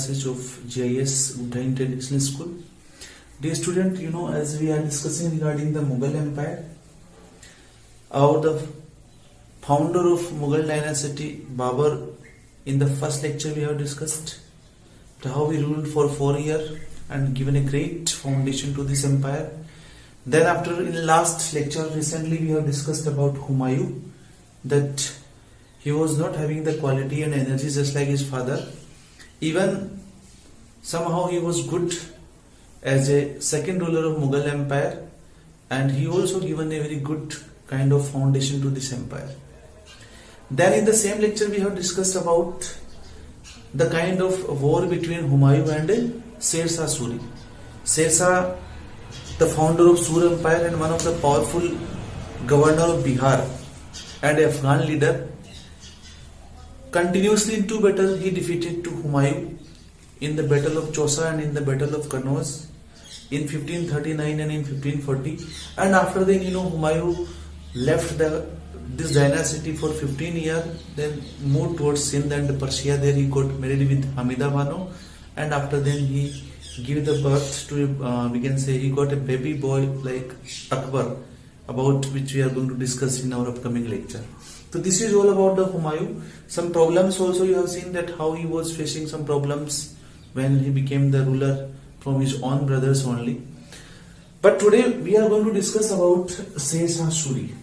classes of GIS Uddha International School. Dear student, as we are discussing regarding the Mughal Empire, the founder of Mughal dynasty, Babur, in the first lecture we have discussed how he ruled for 4 years and given a great foundation to this empire. Then after in last lecture recently we have discussed about Humayun, that he was not having the quality and energy just like his father. Even somehow he was good as a second ruler of Mughal Empire, and he also given a very good kind of foundation to this empire. Then in the same lecture we have discussed about the kind of war between Humayun and Sher Shah Suri. Sher Shah, the founder of Sur Empire and one of the powerful governor of Bihar and Afghan leader, continuously in 2 battles he defeated to Humayun in the battle of Chausa and in the battle of Kannauj in 1539 and in 1540. And after then Humayun left this dynasty for 15 years, then moved towards Sindh and Persia. There he got married with Hamida Bano, and after then he gave the birth to we can say he got a baby boy like Akbar, about which we are going to discuss in our upcoming lecture. So this is all about the Humayun. Some problems also you have seen that how he was facing some problems when he became the ruler from his own brothers only. But today we are going to discuss about Sher Shah Suri.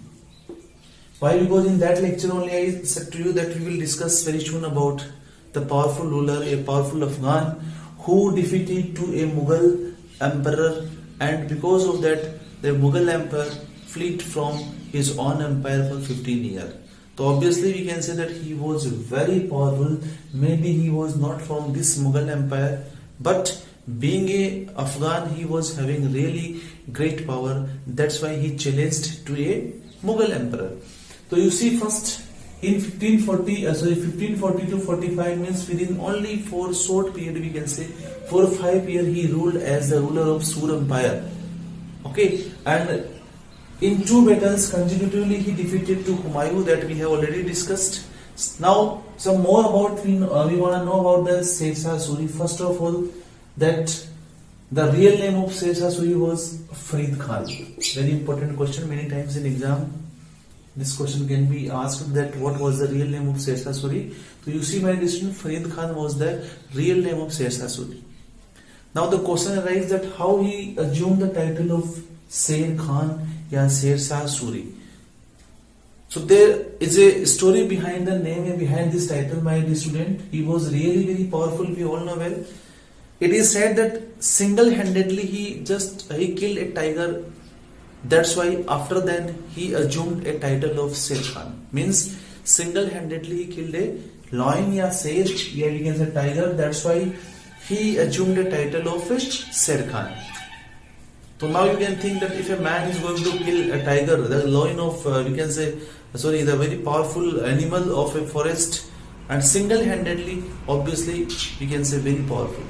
Why? Because in that lecture only I said to you that we will discuss very soon about the powerful ruler, a powerful Afghan who defeated to a Mughal emperor, and because of that the Mughal emperor fled from his own empire for 15 years. So obviously we can say that he was very powerful. Maybe he was not from this Mughal empire, but being a Afghan he was having really great power. That's why he challenged to a Mughal emperor. So you see, first in 1540 to 45 means within only 4 short period, we can say 4 or 5 years he ruled as the ruler of Sur Empire. Okay, and in 2 battles consecutively he defeated to Humayun, that we have already discussed. Now some more about we want to know about the Sher Shah Suri. First of all, that the real name of Sher Shah Suri was Farid Khan. Very important question, many times in exam this question can be asked, that what was the real name of Sher Shah Suri. So you see, my dear student, Farid Khan was the real name of Sher Shah Suri. Now the question arises that how he assumed the title of Sher Khan or Sher Shah Suri. So there is a story behind the name and behind this title, my dear student. He was really very powerful, we all know well. It is said that single-handedly he killed a tiger. That's why after then he assumed a title of Sher Khan. Means single-handedly he killed a lion or Sher, we can say tiger. That's why he assumed a title of Sher Khan. So now you can think that if a man is going to kill a tiger, the lion of the very powerful animal of a forest, and single-handedly, obviously we can say very powerful.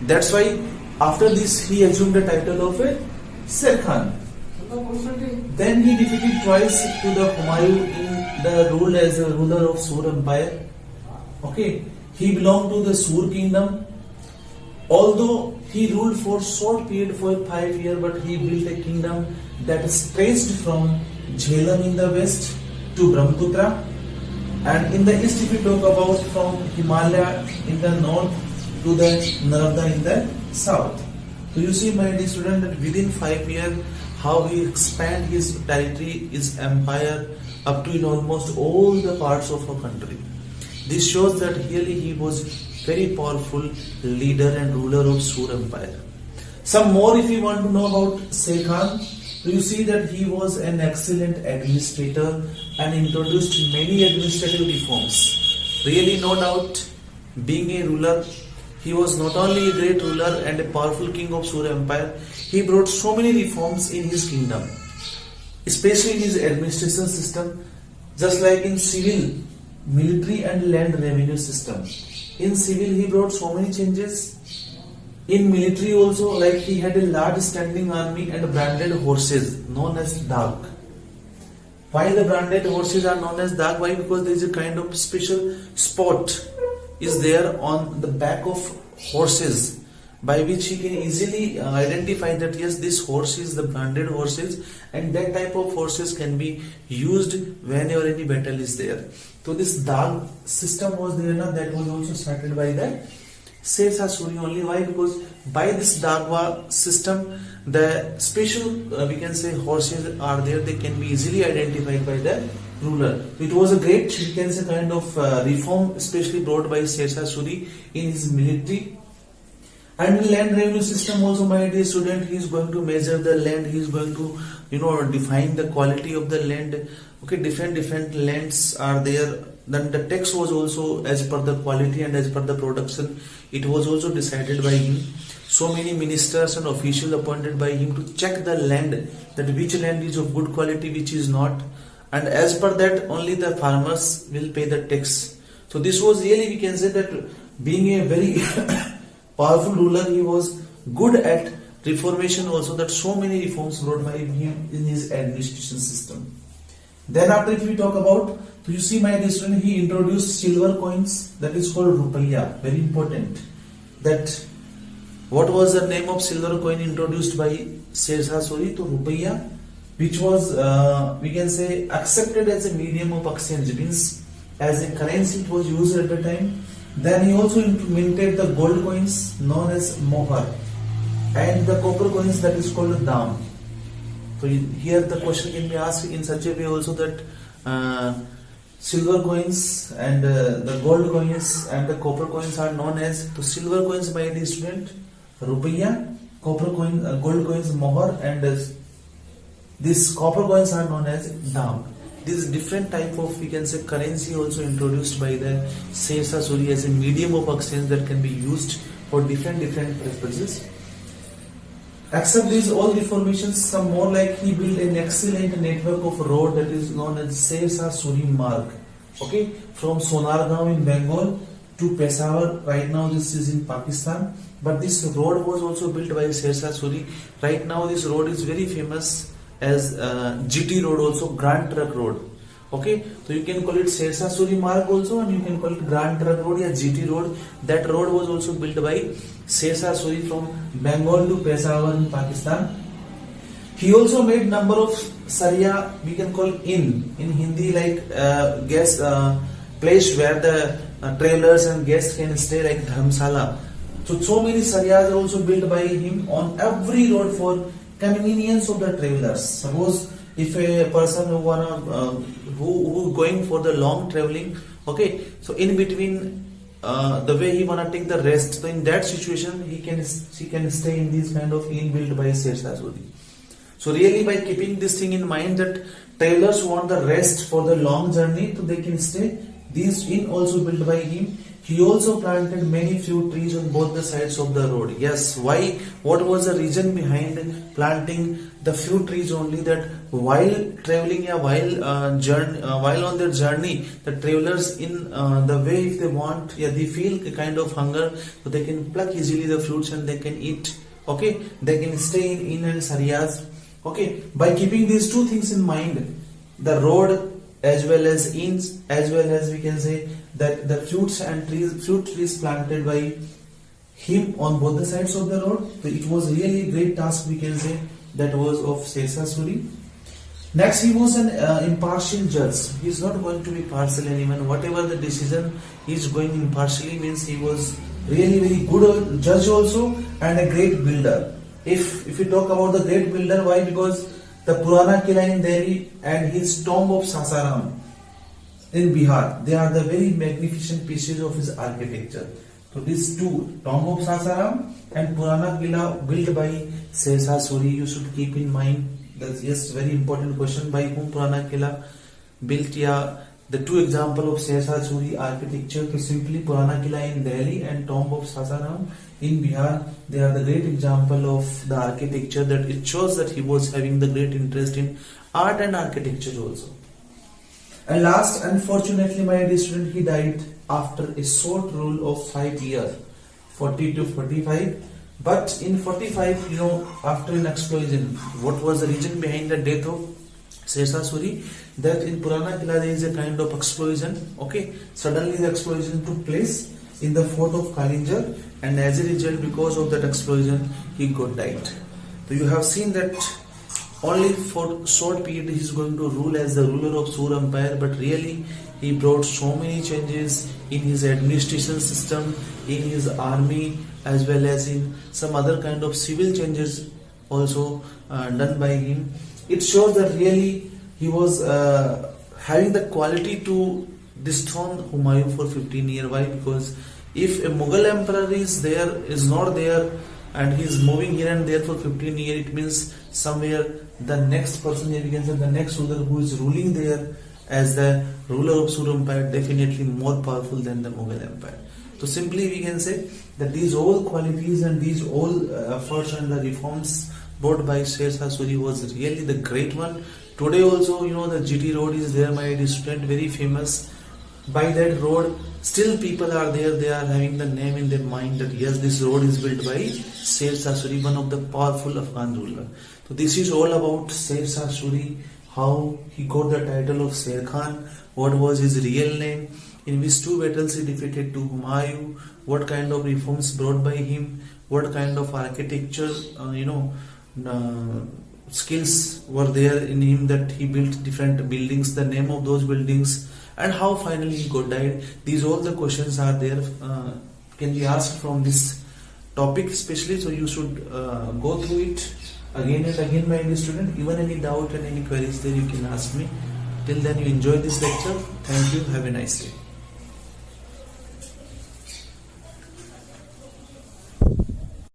That's why after this he assumed the title of Sher Khan. Then he defeated twice to the Humayun in the role as a ruler of Sur Empire. Okay, he belonged to the Sur kingdom. Although he ruled for short period for 5 years, but he built a kingdom that stretched from Jhelum in the west to Brahmaputra, and in the east if you talk about from Himalaya in the north to the Narmada in the south. So you see, my dear student, that within 5 years how he expand his territory, his empire up to in almost all the parts of our country. This shows that really he was very powerful leader and ruler of Sur Empire. Some more if you want to know about Sher Khan, so you see that he was an excellent administrator and introduced many administrative reforms. Really, no doubt, being a ruler, he was not only a great ruler and a powerful king of Sur Empire, he brought so many reforms in his kingdom, especially in his administration system, just like in civil, military and land revenue system. In civil he brought so many changes. In military also, like he had a large standing army and branded horses known as Dag. Why the branded horses are known as Dag? Why? Because there is a kind of special spot is there on the back of horses, by which he can easily identify that yes, this horse is the branded horses, and that type of horses can be used whenever any battle is there. So this Dag system was there, na, that was also started by the Shershah Suri only. Why? Because by this Dagwa system, the special we can say horses are there, they can be easily identified by the ruler. It was a great, we can say, kind of reform especially brought by Shershah Suri in his military. And in land revenue system also, my dear student, he is going to measure the land, he is going to define the quality of the land. Okay, different lands are there. Then the tax was also as per the quality and as per the production, it was also decided by him. So many ministers and officials appointed by him to check the land, that which land is of good quality, which is not, and as per that only the farmers will pay the tax. So this was really, we can say that being a very powerful ruler, he was good at reformation also, that so many reforms brought by him in his administration system. Then after, if we talk about, so you see, my dear student, he introduced silver coins, that is called Rupaya. Very important. That what was the name of silver coin introduced by Shershah Suri? To Rupaya, which was we can say accepted as a medium of exchange, means as a currency it was used at the time. Then he also minted the gold coins known as mohar, and the copper coins, that is called dam. So here the question can be asked in such a way also, that silver coins and the gold coins and the copper coins are known as, to silver coins, by the student, Rupaya, copper coin, gold coins mohar, and these copper coins are known as dam. This different type of, we can say, currency also introduced by the Shershah Suri as a medium of exchange that can be used for different purposes. Except these all reformations, some more, like he built an excellent network of road that is known as Shershah Suri Marg. Okay, from Sonargaon in Bengal to Peshawar. Right now this is in Pakistan, but this road was also built by Shershah Suri. Right now this road is very famous as GT road, also Grand Trunk Road. Okay, so you can call it Shershah Suri Marg also, and you can call it Grand Trunk Road or GT road. That road was also built by Shershah Suri from Bengal to Peshawar in Pakistan. He also made number of Saria, we can call in Hindi, like guest place where the travelers and guests can stay, like Dharmsala. So many Sarias are also built by him on every road for convenience of the travelers. Suppose if a person who going for the long traveling, okay, so in between the way he wanna take the rest, so in that situation she can stay in this kind of inn built by Shershah Suri. So really, by keeping this thing in mind, that travelers want the rest for the long journey, so they can stay. These inn also built by him. He also planted many few trees on both the sides of the road. Yes, why? What was the reason behind planting the few trees only? That while traveling, while on their journey, the travelers in the way, if they want, they feel a kind of hunger, so they can pluck easily the fruits and they can eat. Okay, they can stay in inn and sarias. Okay, by keeping these two things in mind, the road as well as inns, as well as we can say that the fruit trees planted by him on both the sides of the road. So it was really a great task, we can say, that was of Shershah Suri. Next, he was an impartial judge. He is not going to be partial anyone. Whatever the decision, he is going impartially, means he was really very good judge also, and a great builder. If we talk about the great builder, why? Because the Purana Kila in Delhi and his tomb of Sasaram in Bihar, they are the very magnificent pieces of his architecture. So these two, tomb of Sasaram and Purana Kila, built by Shershah Suri, you should keep in mind. That's yes, very important question. By whom Purana Kila built? The two example of Shershah Suri architecture, so simply Purana Kila in Delhi and tomb of Sasaram in Bihar, they are the great example of the architecture, that it shows that he was having the great interest in art and architecture also. And last, unfortunately, my dear student, he died after a short rule of 5 years, 40 to 45. But in 45, after an explosion, what was the reason behind the death of Shershah Suri? That in Purana Kila there is a kind of explosion. Okay, suddenly the explosion took place. in the fort of Kalinjar, and as a result, because of that explosion, he got died. So you have seen that only for short period he is going to rule as the ruler of Sur Empire, but really he brought so many changes in his administration system, in his army, as well as in some other kind of civil changes also done by him. It shows that really he was having the quality to dethrone Humayun for 15 years. Why? Because if a Mughal emperor is not there, and he is moving here and there for 15 years, it means somewhere the next person, we can say the next ruler who is ruling there as the ruler of Sur Empire, definitely more powerful than the Mughal Empire. So simply we can say that these all qualities and these all efforts and the reforms brought by Sher Shah Suri was really the great one. Today also, the GT road is there, my dear student, very famous. By that road, still people are there, they are having the name in their mind that yes, this road is built by Sher Shah Suri, one of the powerful Afghan ruler. So this is all about Sher Shah Suri, how he got the title of Sher Khan, what was his real name, in which 2 battles he defeated to Humayun, what kind of reforms brought by him, what kind of architecture, skills were there in him that he built different buildings, the name of those buildings, and how finally he got died. These all the questions are there, can be asked from this topic especially, so you should go through it again and again, my dear student. Even any doubt and any queries there, you can ask me. Till then, you enjoy this lecture. Thank you. Have a nice day.